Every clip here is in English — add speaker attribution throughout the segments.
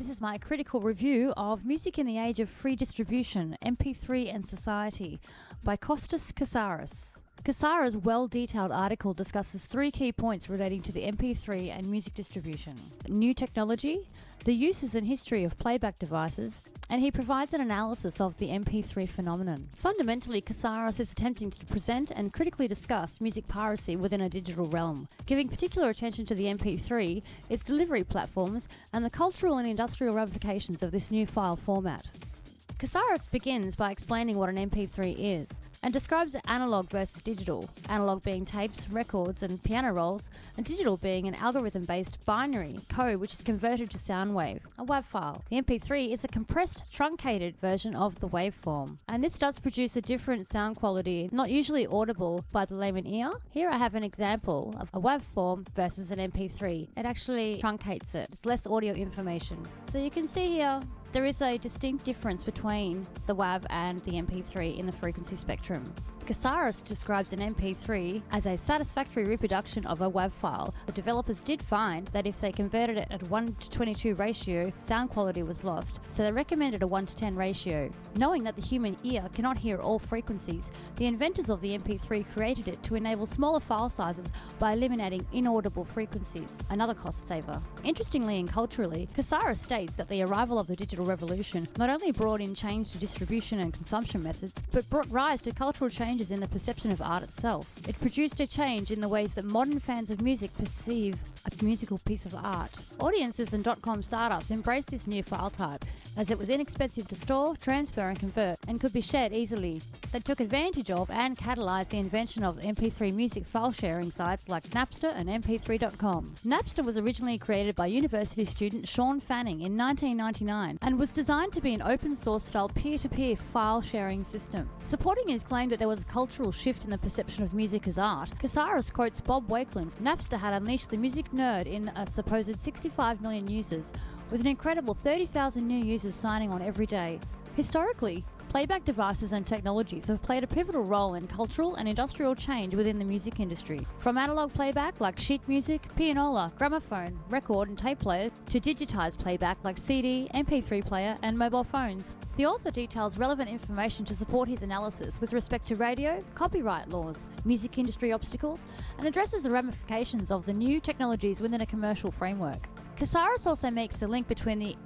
Speaker 1: This is my critical review of Music in the Age of Free Distribution, MP3 and Society by Kostas Kasaras. Kasaras' well-detailed article discusses 3 key points relating to the MP3 and music distribution: new technology, the uses and history of playback devices, and he provides an analysis of the MP3 phenomenon. Fundamentally, Kasaras is attempting to present and critically discuss music piracy within a digital realm, giving particular attention to the MP3, its delivery platforms, and the cultural and industrial ramifications of this new file format. Kasaras begins by explaining what an MP3 is, and describes analog versus digital, analog being tapes, records, and piano rolls, and digital being an algorithm-based binary code which is converted to sound wave, a WAV file. The MP3 is a compressed, truncated version of the waveform, and this does produce a different sound quality, not usually audible by the layman ear. Here I have an example of a WAV form versus an MP3. It actually truncates it. It's less audio information. So you can see here, there is a distinct difference between the WAV and the MP3 in the frequency spectrum. Kasaras describes an MP3 as a satisfactory reproduction of a WAV file. The developers did find that if they converted it at 1:22 ratio, sound quality was lost, so they recommended a 1:10 ratio. Knowing that the human ear cannot hear all frequencies, the inventors of the MP3 created it to enable smaller file sizes by eliminating inaudible frequencies, another cost saver. Interestingly and culturally, Kasaras states that the arrival of the digital revolution not only brought in change to distribution and consumption methods, but brought rise to cultural changes in the perception of art itself. It produced a change in the ways that modern fans of music perceive a musical piece of art. Audiences and .com startups embraced this new file type, as it was inexpensive to store, transfer and convert, and could be shared easily. They took advantage of and catalyzed the invention of MP3 music file sharing sites like Napster and MP3.com. Napster was originally created by university student Sean Fanning in 1999 and was designed to be an open source style peer-to-peer file sharing system. Supporting his claim that there was a cultural shift in the perception of music as art, Kasaras quotes Bob Wakelin. Napster had unleashed the music nerd in a supposed 65 million users, with an incredible 30,000 new users signing on every day. Historically, playback devices and technologies have played a pivotal role in cultural and industrial change within the music industry. From analog playback like sheet music, pianola, gramophone, record and tape player, to digitized playback like CD, MP3 player and mobile phones. The author details relevant information to support his analysis with respect to radio, copyright laws, music industry obstacles, and addresses the ramifications of the new technologies within a commercial framework. Kasaras also makes the link between the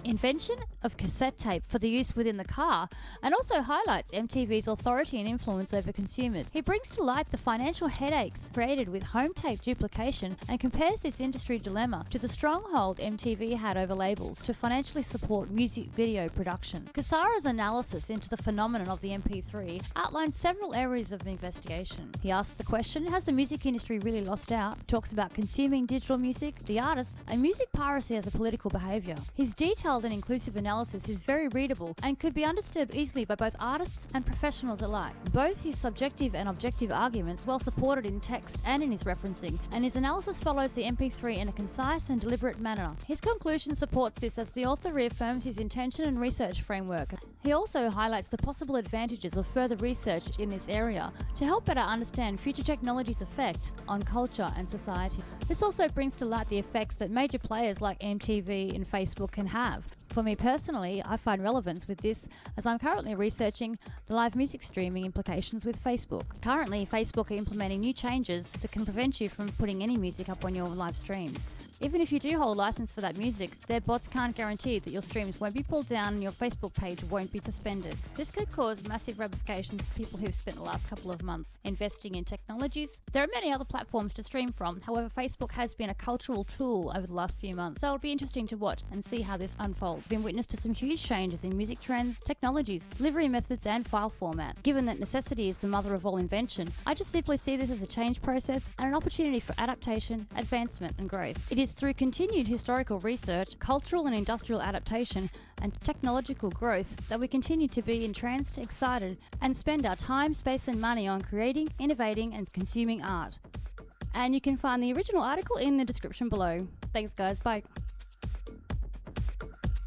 Speaker 1: invention of cassette tape for the use within the car, and also highlights MTV's authority and influence over consumers. He brings to light the financial headaches created with home tape duplication and compares this industry dilemma to the stronghold MTV had over labels to financially support music video production. Kasaras' analysis into the phenomenon of the MP3 outlines several areas of investigation. He asks the question, has the music industry really lost out? Talks about consuming digital music, the artist, and music piracy as a political behaviour. His detailed and inclusive analysis is very readable and could be understood easily by both artists and professionals alike. Both his subjective and objective arguments well supported in text and in his referencing, and his analysis follows the MP3 in a concise and deliberate manner. His conclusion supports this as the author reaffirms his intention and research framework. He also highlights the possible advantages of further research in this area to help better understand future technology's effect on culture and society. This also brings to light the effects that major players like MTV and Facebook can have. For me personally, I find relevance with this as I'm currently researching the live music streaming implications with Facebook. Currently, Facebook are implementing new changes that can prevent you from putting any music up on your live streams. Even if you do hold license for that music, their bots can't guarantee that your streams won't be pulled down and your Facebook page won't be suspended. This could cause massive ramifications for people who've spent the last couple of months investing in technologies. There are many other platforms to stream from, however Facebook has been a cultural tool over the last few months, so it'll be interesting to watch and see how this unfolds. Been witness to some huge changes in music trends, technologies, delivery methods and file format. Given that necessity is the mother of all invention, I just simply see this as a change process and an opportunity for adaptation, advancement and growth. It is through continued historical research, cultural and industrial adaptation, and technological growth that we continue to be entranced, excited, and spend our time, space, and money on creating, innovating, and consuming art. And you can find the original article in the description below. Thanks, guys. Bye.